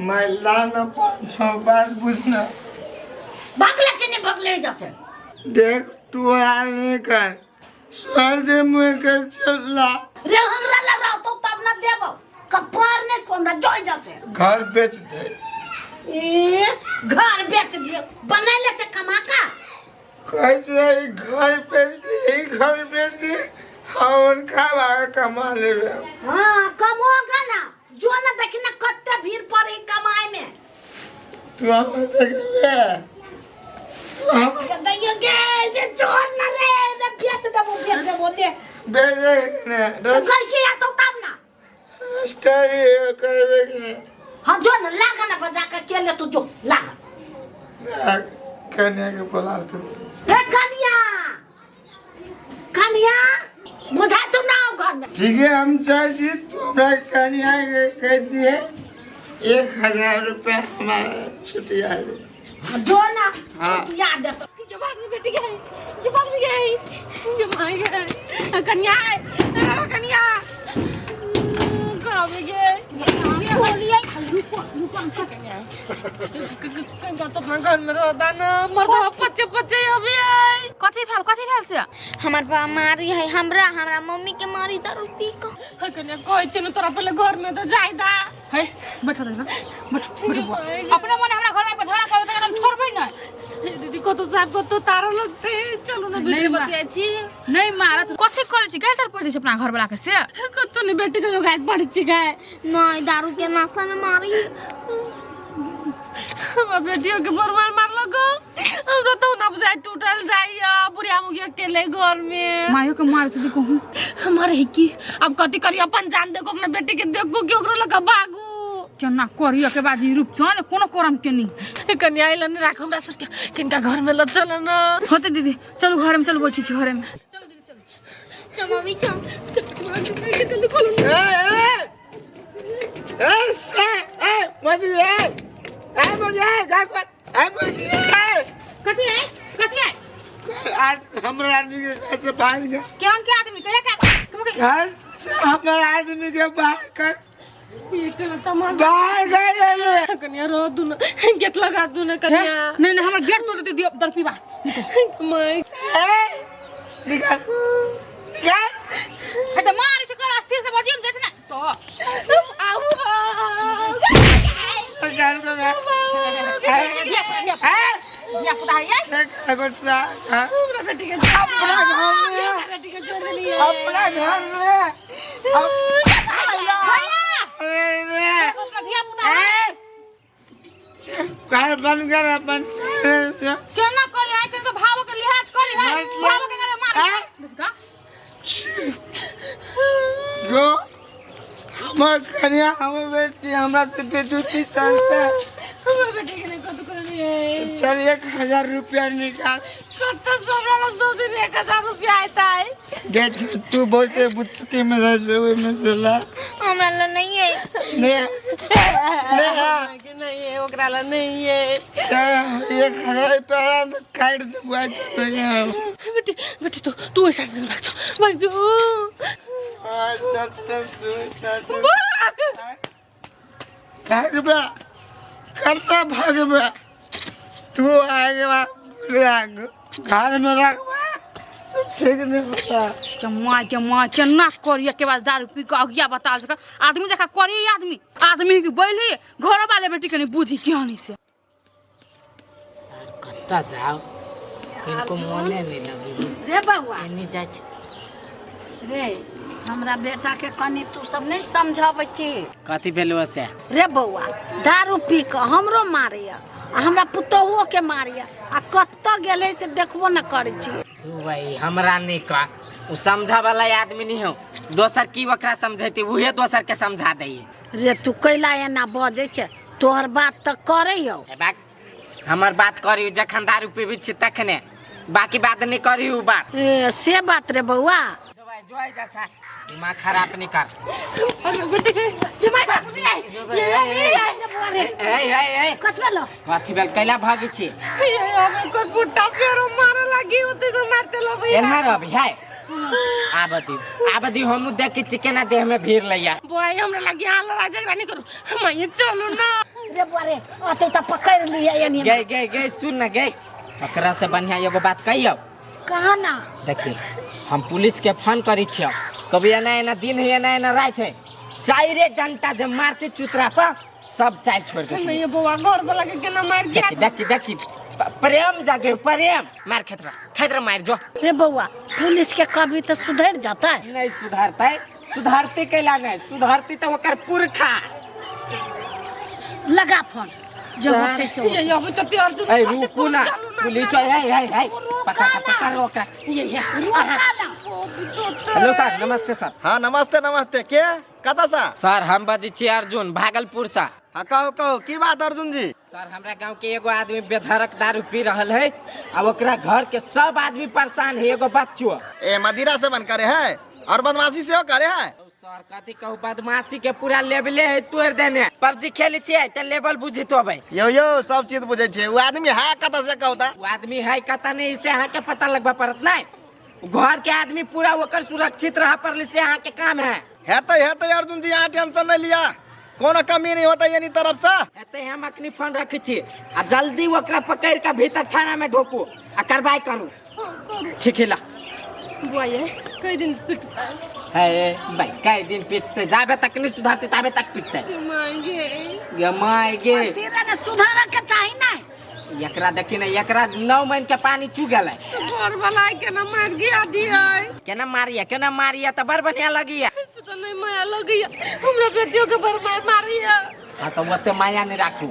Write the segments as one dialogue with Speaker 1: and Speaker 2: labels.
Speaker 1: महिला न 500 बात पूछना
Speaker 2: भागले के नहीं भागले जैसे
Speaker 1: देख तू आने कर स्वर्ग में कर चला
Speaker 2: रे हमरा ला रहो तो तब न देबो कपार ने कोना जोई जैसे
Speaker 1: घर बेच दे
Speaker 2: ए घर बेच दियो बनैले से कमा का
Speaker 1: कैसे घर बेच दे हम खावा कमा लेबे
Speaker 2: हां कमोगा ना जो न देखि न कत्ते भीड़ पड़ी कमाए में
Speaker 1: तू हम देखबे हम
Speaker 2: दैयो के जे जोर न ले न बेच देबो ले
Speaker 1: बेचे ने
Speaker 2: तो कल किया तो तब ना
Speaker 1: स्टडी करबे के
Speaker 2: हां जो न लागा ना बजा के केले तू जो लागा
Speaker 1: कन्या के बोला तू
Speaker 2: ए कन्या बुझा चुनाव घर में
Speaker 1: ठीक है हम चाची तुम्हारा कन्या के कह दिए 1000 रुपए हमारा छुट्टी आ गई
Speaker 2: जो ना
Speaker 1: हाँ।
Speaker 2: याद है
Speaker 3: ये भाग में बेटी गई ये भाग में गई ये भाग गई कन्या कन्या कहाँ में गई
Speaker 2: बोलिए रुको
Speaker 3: कन्या तो अपना घर में रहता ना मरता पच्चे अभी आई
Speaker 4: कथी भेल से हमर बा मारी है हमरा मम्मी के मारी दारू पी के
Speaker 3: कन्या कोई चलो तोरा पहले घर में तो जाई दा
Speaker 4: है बैठो बुआ अपने मन हमरा घर में झगड़ा करे त हम छोड़बै ना
Speaker 3: दीदी को तो साहब को तो तारा लगते चलो ना बेटी बतिया छी
Speaker 4: नहीं मारा तू कथी करे छी गाइटर पड़ दै छी अपना घर वाला के से
Speaker 3: कतो ने बेटी को गाइड पड़ छी गाय
Speaker 4: नहीं दारू के नशा में मारी
Speaker 3: हम बेटियों के बरबार मार लगो हमरा तो ना बुझाई टूटल जाइया बुढ़िया मुखिया अकेले घर में
Speaker 4: मायो के मार तू कहूं
Speaker 3: हमारे है कि अब कथी करी अपन जान देखो अपने बेटी के देखो कि ओकरो लगा भागू
Speaker 4: केना करियो के बाजी रूप छ ने कोनो करम के नहीं
Speaker 3: कन्या आइल ने राख हमरा सब किनका घर में ल चल न
Speaker 4: होते दीदी चलो घर में चलो बैठी छी घर में चलो दीदी चलो
Speaker 3: मम्मी चल
Speaker 4: कथी है
Speaker 1: हमारा आदमी के घर से बाहर गया
Speaker 4: केवन के आदमी करे
Speaker 1: घर से हमारा आदमी के बाहर कर
Speaker 3: ये कला तमाम
Speaker 1: बाहर गए
Speaker 3: कन्या रो दू न गेट लगा दू न कन्या
Speaker 4: नहीं हमर गेट तोड़ दे दियो दर पीवा
Speaker 3: मैं
Speaker 1: निकाल
Speaker 4: है तो मार छ कर अस्थिर से बजिम देत ना तो
Speaker 3: आऊ
Speaker 4: या पता है
Speaker 3: हमरा बेटी के
Speaker 1: अपना घर में
Speaker 3: बेटी के छोड़ देली
Speaker 1: अपना घर में घर बंद कर अपन
Speaker 4: क्यों ना करे आते तो भाव के लिहाज करी है भाव के करे मार
Speaker 1: जो हमार कन्या हमार बेटी हमरा से बेजती चलते
Speaker 3: हमरा बेटी के नहीं कत करनी
Speaker 1: चल 1000 रुपया निकाल
Speaker 3: कत सबरा सब दिन 1000 रुपया आता है
Speaker 1: गे तू बोलते बुच्ची में रह से ओइ में से ला
Speaker 4: हमरा ला नहीं है
Speaker 3: नहीं है ओकरा ला नहीं है
Speaker 1: 1000 रुपया काट दे बुआ
Speaker 3: बेटी बेटी तू ऐसा दिन भाग जो
Speaker 1: भागबा करता भागबा तू आगे घर में रखबा ठीक नहीं होता
Speaker 4: चम्मा केना करिए के बाद दारू पी के अगिया बता सक आदमी जका करी आदमी के बैली घर वाले बेटी के नहीं बुझी क्यों से
Speaker 5: कत्ता जाओ इनको मने नहीं लगी
Speaker 2: रे बउआ
Speaker 5: नहीं जाय
Speaker 2: रे हमरा बेटा के कनी तू सब नहीं समझाबै छी
Speaker 5: कथी भेलौ से
Speaker 2: रे बउआ दारू पी के हमरो मारिया हमरा पुतहुओ के मारिया आ कत्ता गेले से देखबो न करै छी
Speaker 5: तू भाई हमरा नहीं का उ समझा वाला आदमी नहीं हो दोसर की ओकरा समझैती उहे दोसर के समझा दइए
Speaker 2: रे तू कैला एना बजै छै तोहर बात त करैयो
Speaker 5: हमर बात करी जखन दारू पीबी छी तखने बाकी बात नहीं करी उ बात
Speaker 2: ए से बात रे बउआ
Speaker 5: जोय जैसा दिमाग खराब नहीं कर
Speaker 3: अरे बेटी के दिमाग
Speaker 5: ए
Speaker 2: कथि भेलो
Speaker 5: कथी भेल कैला भागी छी
Speaker 3: हमें को फुट्टा फेरो मारे लगी होते तो मारते लो भैया
Speaker 5: एना रबी है आबदी हम देख के चिकना देह में भीड़ लैया
Speaker 3: बॉय हमरा लगी हाल राजा रानी करू हम ये चलो ना
Speaker 2: मारे अतो त पकड़ लिया यानी
Speaker 5: गए गए गए सुन ना गए ओकरा से बढ़िया एगो बात कहियो
Speaker 2: कहा ना
Speaker 5: देखिए हम पुलिस के फोन करी छियो कभी एना एना दिन है एना एना रात है चाइरे डंटा जब मारते चुतरा पर सब चाय छोड़ दे
Speaker 3: नहीं बउआ घर वाला के केना मार दिया
Speaker 5: देखी देखी प्रेम जागे प्रेम मार खेतरा मार जो
Speaker 2: रे बउआ पुलिस के कभी तो सुधर जाता है
Speaker 5: नहीं सुधारता है सुधारती कैला नहीं सुधारती तो ओकर पुरखा
Speaker 2: लगा फोन जो होते से
Speaker 3: ये अभी तो प्यार जो
Speaker 5: ए रुको ना पुलिस है पकड़ ओकरा
Speaker 2: ये
Speaker 5: हेलो सर नमस्ते सर
Speaker 6: हाँ नमस्ते नमस्ते के कता सा
Speaker 5: सर हम बजी छी अर्जुन भागलपुर से
Speaker 6: हाँ कहो कहो की बात अर्जुन जी
Speaker 5: सर हमरा गांव के एगो आदमी बेधड़क दारू पी रहल है अब ओकरा घर के सब आदमी परेशान है एगो बच्चो
Speaker 6: ए मदिरा से बन करे है और बदमाशी से करे है
Speaker 5: सर कथी कहू बदमाशी के पूरा लेवले है तोड़ देने पबजी खेले छियै त लेवल बुझी तो भाई
Speaker 6: यो सब चीज बुझे छे वो आदमी है कता से कहता
Speaker 5: वो आदमी है कता नहीं इसे अहाँ के पता लगबा पड़त नहीं घर के आदमी पूरा ओकर सुरक्षित रह पर से अहाँ के काम है
Speaker 6: हेते अर्जुन जी यहाँ टेंशन नहीं लिया कोनो कमी नहीं होता यानी तरफ से
Speaker 5: हेते हम अखनी फोन रखे छी आ जल्दी ओकरा पकड़ के भीतर थाना में ढोकू आ कार्रवाई करू ठीक है ला
Speaker 3: बुआ ये कई दिन पिटता है
Speaker 5: भाई कई दिन पीटते जाबे तक नहीं सुधारते ताबे तक पीटते
Speaker 3: मांगे
Speaker 5: ये मायगे
Speaker 2: तेरा ने सुधारा के चाहिए ना
Speaker 5: एकरा देखी ना एकरा 9 महीने के पानी चू गेलै
Speaker 3: घर वाला के ना मार गया दिया
Speaker 5: केना मारिया त बड़ बढ़िया लगिया
Speaker 3: ऐसे तो नहीं माया लगी हमरा बेटियों के बर्बाद मारी है
Speaker 5: हाँ तो ओते माया नहीं राखू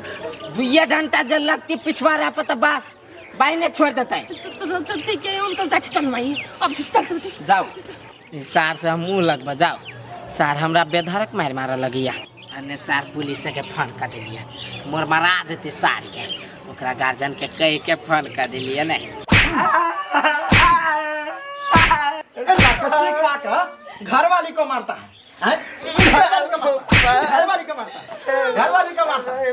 Speaker 5: 2 घंटा जल लगती पिछवाड़ा पर तो बस बाइने छोड़ देता है
Speaker 3: तो ठीक है उनको टैक्स चल नहीं अब चल
Speaker 5: जाओ इस सार से हम मुंह लगबा जाओ सार हमरा बेधड़क मारा लगिया अन्य सार पुलिस के फोन कर दिलिया मोर मरा देती सार के ओकरा गार्जियन के कह के फोन कर दिलिया नहीं
Speaker 6: घर वाली को मारता है घर वाली को मारता है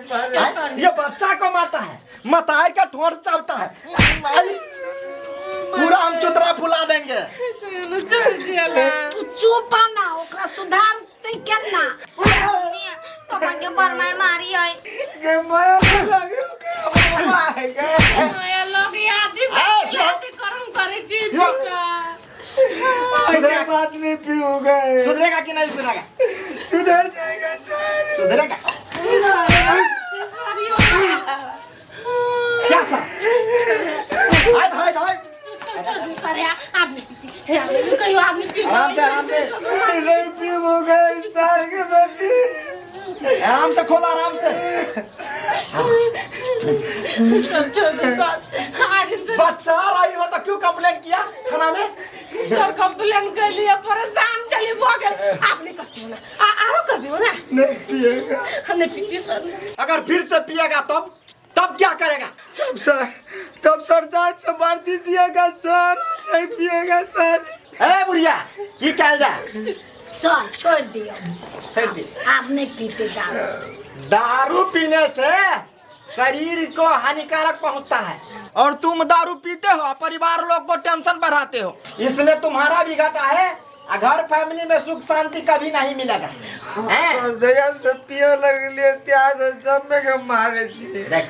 Speaker 6: ये बच्चा को मारता है मताई का ठोर चावता है पूरा हम चुतरा फुला देंगे
Speaker 2: तू चुप ना ओकरा सुधार ते केना
Speaker 7: पापा के बरमार मारी है
Speaker 6: के माया लगे
Speaker 3: माया लगी आदि शादी करम करे छी
Speaker 6: सुधरेगा बात नहीं पीऊंगा सुधरेगा कि नहीं सुधरेगा सुधर जाएगा सर सुधरेगा क्या सर हाय
Speaker 3: सर आपने कहियो आपने पी
Speaker 6: आराम से नहीं पीऊंगा सर के बेटी आराम से खोला आराम से बच्चा आई हो तो क्यों कंप्लेन किया थाना में
Speaker 3: सर कंप्लेन कर लिया परेशान चली हो गए आपने करती हो ना आरो कर भी हो ना
Speaker 6: नहीं पिएगा
Speaker 3: हमने पीती सर
Speaker 6: अगर फिर से पिएगा तब क्या करेगा तब सर जांच से मार दीजिएगा सर नहीं पिएगा सर ए बुढ़िया की कहल जा
Speaker 2: सर छोड़ दियो
Speaker 6: छोड़ दी
Speaker 2: आप नहीं पीते
Speaker 6: दारू पीने से शरीर को हानिकारक पहुंचता है और तुम दारू पीते हो परिवार लोग को टेंशन बढ़ाते हो इसमें तुम्हारा भी घाटा है घर फैमिली में सुख शांति कभी नहीं मिलेगा जगह से पियो लगलिए त्याग जब में के मारे छी देख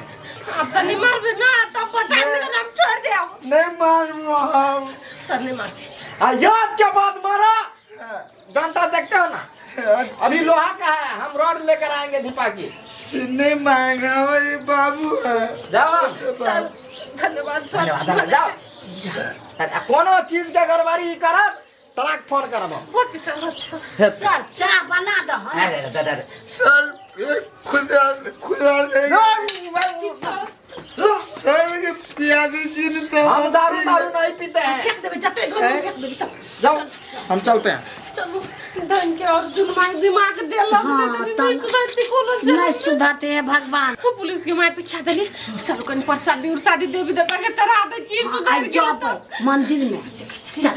Speaker 3: अब तो नहीं मार भी ना तब बचाने का नाम छोड़ दे आप
Speaker 6: नहीं मार हम
Speaker 3: सर नहीं मारते
Speaker 6: याद के बाद मारा डंडा देखते हो ना अभी लोहा का है हम रॉड लेकर आएंगे दीपा की नहीं मांगा हमारे बाबू है जाओ
Speaker 3: सर धन्यवाद सर
Speaker 6: जाओ कोनो चीज के गड़बड़ी करत तलाक फोन करबो
Speaker 3: होती सर
Speaker 2: सर चाय बना दो
Speaker 6: अरे
Speaker 1: सर खुदा सर के पिया दीजिए तो
Speaker 6: हम दारू नहीं पीते हैं
Speaker 3: फेंक देवे चटे फेंक देवे चल
Speaker 6: जाओ हम चलते हैं
Speaker 3: चलो धन के अर्जुन मार दिमाग दे नहीं सुधरती कोनो
Speaker 2: नहीं सुधरते हैं भगवान
Speaker 3: पुलिस के मारते क्या दली चलो कहीं प्रसादी और शादी देवी देवता के चढ़ा दे चीज सुधर
Speaker 2: जाओ मंदिर में चल